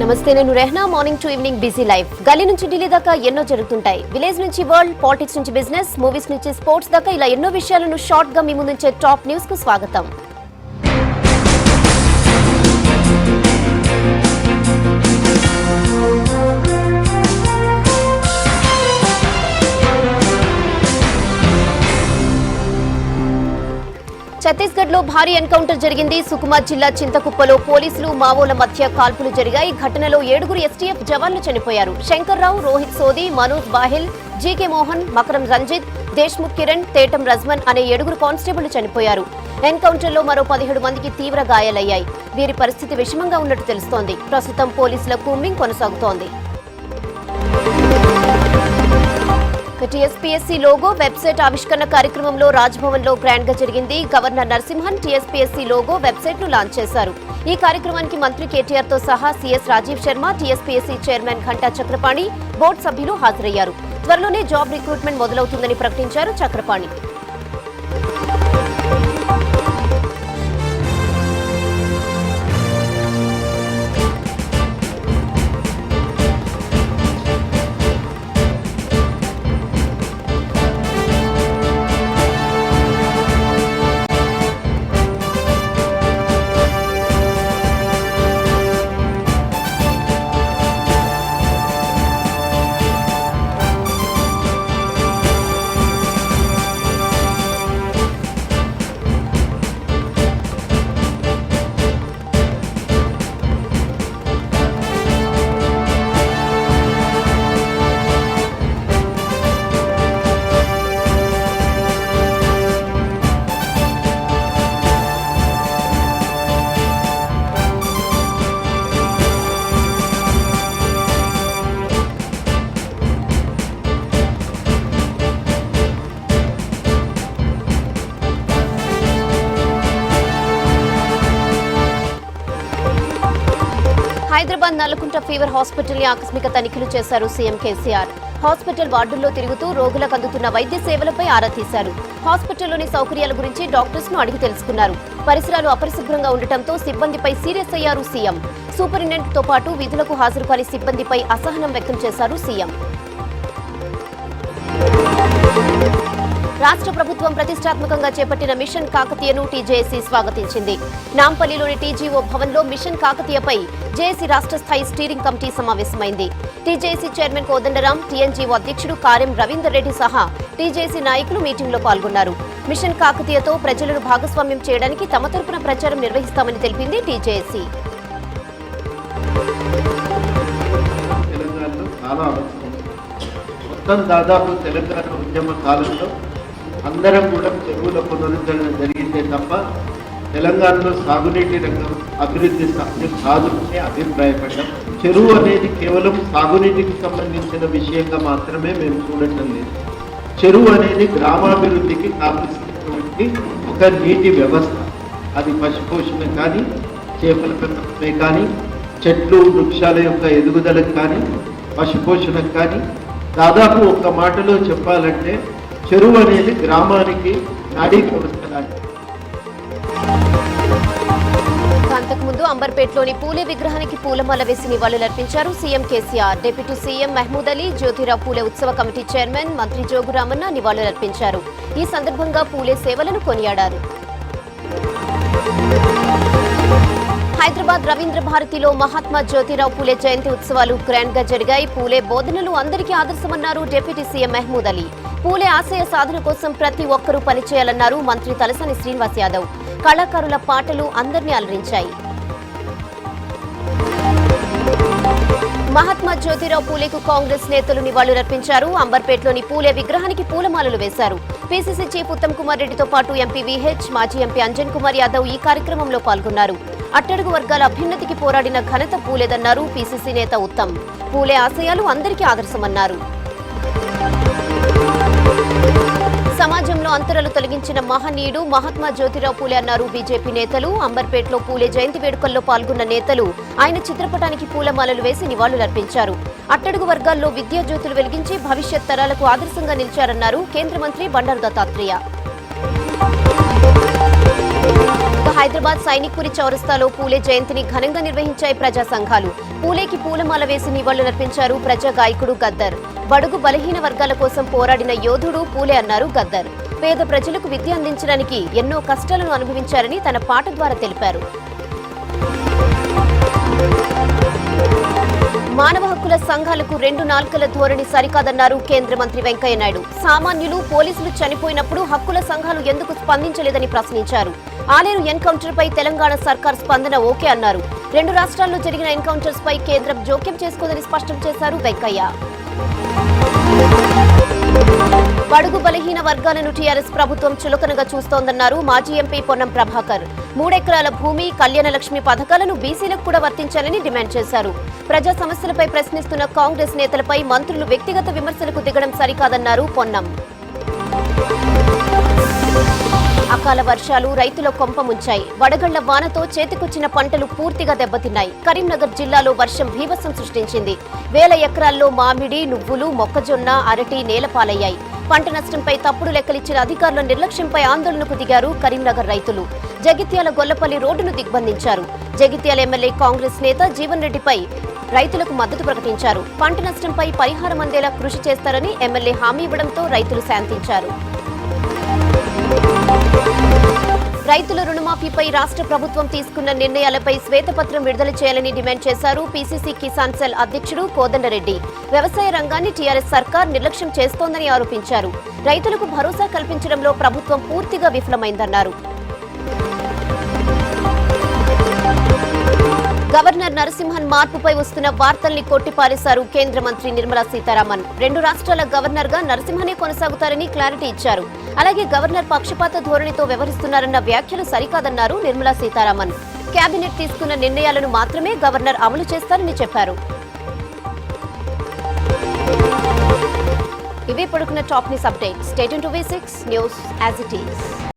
నమస్తే, నేను Rehana. Morning to evening busy life. గల్లీ నుంచి ఢిల్లీ దాకా ఎన్నో జరుగుతుంటాయి. విలేజ్ నుంచి వరల్డ్, పాలిటిక్స్ నుంచి బిజినెస్, మూవీస్ నుంచి స్పోర్ట్స్ దాకా ఇలా ఎన్నో విషయాలను షార్ట్ గా మీ ముందుంచే టాప్ న్యూస్ కు స్వాగతం. ఛత్తీస్గఢ్ లో భారీ ఎన్కౌంటర్ జరిగింది. సుకుమా జిల్లా చింతకుప్పలో పోలీసులు మావోల మధ్య కాల్పులు జరిగాయి. ఘటనలో 7 ఎస్టీఎఫ్ జవాన్లు చనిపోయారు. శంకర్రావు, రోహిత్ సోది, మనోజ్ బాహిల్, జీకే మోహన్, మకరం రంజిత్, దేశ్ముఖ్ కిరణ్, తేటం రజ్మన్ అనే 7 కానిస్టేబుళ్లు చనిపోయారు. ఎన్కౌంటర్ లో మరో 17 మందికి తీవ్ర గాయాలయ్యాయి. వీరి పరిస్థితి విషమంగా ఉన్నట్టు తెలుస్తోంది. ప్రస్తుతం పోలీసుల కూంబింగ్ కొనసాగుతోంది. టీఎస్పీఎస్సీ లోగో వెబ్సైట్ ఆవిష్కరణ కార్యక్రమంలో రాజ్భవన్ లో గ్రాండ్ గా జరిగింది. Governor Narasimhan TSPSC logo website ను లాంచ్ చేశారు. ఈ కార్యక్రమానికి మంత్రి కేటీఆర్ తో సహా CS Rajiv Sharma, TSPSC chairman Ghanta Chakrapani, board సభ్యులు హాజరయ్యారు. త్వరలోనే జాబ్ రిక్రూట్మెంట్ మొదలవుతుందని ప్రకటించారు చక్రపాణి. హైదరాబాద్ నల్లకుంట ఫీవర్ హాస్పిటల్ ని ఆకస్మిక తనిఖీలు చేశారు సీఎం కేసీఆర్. హాస్పిటల్ వార్డుల్లో తిరుగుతూ రోగులకు అందుతున్న వైద్య సేవలపై ఆరా తీశారు. హాస్పిటల్లోని సౌకర్యాల గురించి డాక్టర్స్ ను అడిగి తెలుసుకున్నారు. పరిసరాలు అపరిశుభ్రంగా ఉండటంతో సిబ్బందిపై సీరియస్ అయ్యారు సీఎం. సూపరింటెండెంట్ తో పాటు విధులకు హాజరు కాని సిబ్బందిపై అసహనం వ్యక్తం చేశారు సీఎం. రాష్ట్ర ప్రభుత్వం ప్రతిష్టాత్మకంగా చేపట్టిన మిషన్ కాకతీయను టీజేఏసీ స్వాగతించింది. నాంపల్లిలోని టీజీఓ భవన్ లో మిషన్ కాకతీయపై జేఏసీ రాష్ట్ర స్థాయి స్టీరింగ్ కమిటీ సమావేశమైంది. టీజేఏసీ చైర్మన్ కోదండరాం, టీఎన్జీఓ అధ్యక్షుడు కార్యం రవీందర్ రెడ్డి సహా టీజేఏసీ నాయకులు మీటింగ్ లో పాల్గొన్నారు. మిషన్ కాకతీయతో ప్రజలను భాగస్వామ్యం చేయడానికి తమ తరపున ప్రచారం నిర్వహిస్తామని తెలిపింది టీజేఏసీ. దాదాపు తెలంగాణ ఉద్యమ కాలంలో అందరం కూడా చెరువుల పునరుద్ధరణ జరిగిందే తప్ప తెలంగాణలో సాగునీటి రంగం అభివృద్ధి సాధ్యం కాదు అని అభిప్రాయపడ్డాం. చెరువు అనేది కేవలం సాగునీటికి సంబంధించిన విషయంగా మాత్రమే మేము చూడటం లేదు. చెరువు అనేది గ్రామాభివృద్ధికి కావలసినటువంటి ఒక నీటి వ్యవస్థ. అది పశుపోషణ కానీ, చేపల పెంపకమే కానీ, చెట్లు వృక్షాల యొక్క ఎదుగుదలకు కానీ, పశుపోషణకు కానీ, దాదాపు ఒక్క మాటలో చెప్పాలంటే చెరువు అనేది గ్రామానికి నాడీ కొడుతుంది. అంతకుముందు అంబర్పేటలోని పూలే విగ్రహానికి పూలమాల వేసి నివాళులర్పించారు CM KCR. Deputy CM Mahmood Ali, Jyotirao Phule ఉత్సవ కమిటీ చైర్మన్ మంత్రి జోగురామన్న నివాళులర్పించారు. ఈ సందర్భంగా పూలే సేవలను కొనియాడారు. హైదరాబాద్ రవీంద్ర భారతిలో మహాత్మా జ్యోతిరావు పూలే జయంతి ఉత్సవాలు గ్రాండ్ గా జరిగాయి. పూలే బోధనలు అందరికీ ఆదర్శమన్నారు డిప్యూటీ సీఎం మహమూద్ అలీ. పూలే ఆశయ సాధన కోసం ప్రతి ఒక్కరూ పనిచేయాలన్నారు మంత్రి తలసాని శ్రీనివాస్ యాదవ్. కళాకారుల పాటలు అందరినీ అలరించాయి. మహాత్మా జ్యోతిరావు పూలేకు కాంగ్రెస్ నేతలు నివాళులర్పించారు. అంబర్పేటలోని పూలే విగ్రహానికి పూలమాలలు వేశారు. పీసీసీ చీఫ్ ఉత్తమ్ కుమార్ రెడ్డితో పాటు ఎంపీ విహెచ్, మాజీ ఎంపీ అంజన్ కుమార్ యాదవ్ ఈ కార్యక్రమంలో పాల్గొన్నారు. అట్టడుగు వర్గాల అభ్యున్నతికి పోరాడిన ఘనత పూలేదన్నారు పీసీసీ నేత ఉత్తమ్. పూలే ఆశయాలు అందరికీ ఆదర్శమన్నారు. సమాజంలో అంతరాలు తొలగించిన మహనీయుడు మహాత్మా జ్యోతిరావు పూలే అన్నారు బీజేపీ నేతలు. అంబర్పేటలో పూలే జయంతి వేడుకల్లో పాల్గొన్న నేతలు ఆయన చిత్రపటానికి పూలమాలలు వేసి నివాళులర్పించారు. అట్టడుగు వర్గాల్లో విద్యా జ్యోతులు వెలిగించి భవిష్యత్ తరాలకు ఆదర్శంగా నిలిచారన్నారు కేంద్ర మంత్రి బండారు దత్తాత్రేయ. ఇక హైదరాబాద్ సైనిక్పురి చౌరస్తాలో పూలే జయంతిని ఘనంగా నిర్వహించాయి ప్రజా సంఘాలు. పూలేకి పూలమాల వేసి నివాళులర్పించారు ప్రజా గాయకుడు గద్దర్. బడుగు బలహీన వర్గాల కోసం పోరాడిన యోధుడు పూలే అన్నారు గద్దర్. పేద ప్రజలకు విద్య అందించడానికి ఎన్నో కష్టాలను అనుభవించారని తన పాట ద్వారా తెలిపారు. మానవ హక్కుల సంఘాలకు 2 నాల్కల ధోరణి సరికాదన్నారు కేంద్ర మంత్రి వెంకయ్యనాయుడు. సామాన్యులు, పోలీసులు చనిపోయినప్పుడు హక్కుల సంఘాలు ఎందుకు స్పందించలేదని ప్రశ్నించారు. ఆలేరు ఎన్కౌంటర్ పై తెలంగాణ సర్కార్ స్పందన ఓకే అన్నారు. 2 రాష్ట్రాల్లో జరిగిన ఎన్కౌంటర్స్ పై కేంద్రం జోక్యం చేసుకోదని స్పష్టం చేశారు వెంకయ్య. బడుగు బలహీన వర్గాలను టీఆర్ఎస్ ప్రభుత్వం చులకనగా చూస్తోందన్నారు మాజీ ఎంపీ పొన్నం ప్రభాకర్. 3 ఎకరాల భూమి, కళ్యాణ లక్ష్మి పథకాలను బీసీలకు కూడా వర్తించాలని డిమాండ్ చేశారు. ప్రజా సమస్యలపై ప్రశ్నిస్తున్న కాంగ్రెస్ నేతలపై మంత్రులు వ్యక్తిగత విమర్శలకు దిగడం సరికాదన్నారు పొన్నం. అకాల వర్షాలు రైతుల కొంప ముంచాయి. వడగళ్ల వానతో చేతికొచ్చిన పంటలు పూర్తిగా దెబ్బతిన్నాయి. కరీంనగర్ జిల్లాలో వర్షం బీభత్సం సృష్టించింది. 1000 ఎకరాల్లో మామిడి, నువ్వులు, మొక్కజొన్న, అరటి నేలపాలయ్యాయి. పంట నష్టంపై తప్పుడు లెక్కలిచ్చిన అధికారుల నిర్లక్ష్యంపై ఆందోళనకు దిగారు కరీంనగర్ రైతులు. జగిత్యాల గొల్లపల్లి రోడ్డును దిగ్బంధించారు. జగిత్యాల ఎమ్మెల్యే కాంగ్రెస్ నేత జీవన్ రెడ్డిపై రైతులకు మద్దతు ప్రకటించారు. పంట నష్టంపై పరిహారం అందేలా కృషి చేస్తారని ఎమ్మెల్యే హామీ ఇవ్వడంతో రైతులు శాంతించారు. రైతుల రుణమాఫీపై రాష్ట్ర ప్రభుత్వం తీసుకున్న నిర్ణయాలపై శ్వేతపత్రం విడుదల చేయాలని డిమాండ్ చేశారు పీసీసీ కిసాన్ సెల్ అధ్యక్షుడు కోదండరెడ్డి. వ్యవసాయ రంగాన్ని టీఆర్ఎస్ సర్కార్ నిర్లక్ష్యం చేస్తోందని ఆరోపించారు. రైతులకు భరోసా కల్పించడంలో ప్రభుత్వం పూర్తిగా విఫలమైందన్నారు. గవర్నర్ నరసింహన్ మార్పుపై వస్తున్న వార్తల్ని కొట్టిపారేశారు కేంద్ర మంత్రి నిర్మలా సీతారామన్. 2 రాష్ట్రాల గవర్నర్ గా నరసింహనే కొనసాగుతారని క్లారిటీ ఇచ్చారు. అలాగే గవర్నర్ పక్షపాత ధోరణితో వ్యవహరిస్తున్నారన్న వ్యాఖ్యలు సరికాదన్నారు నిర్మలా సీతారామన్. కేబినెట్ తీసుకున్న నిర్ణయాలను మాత్రమే గవర్నర్ అమలు చేస్తారని చెప్పారు. ఇవే పడుకున్న top news update. Stay tuned to V6 news as it is.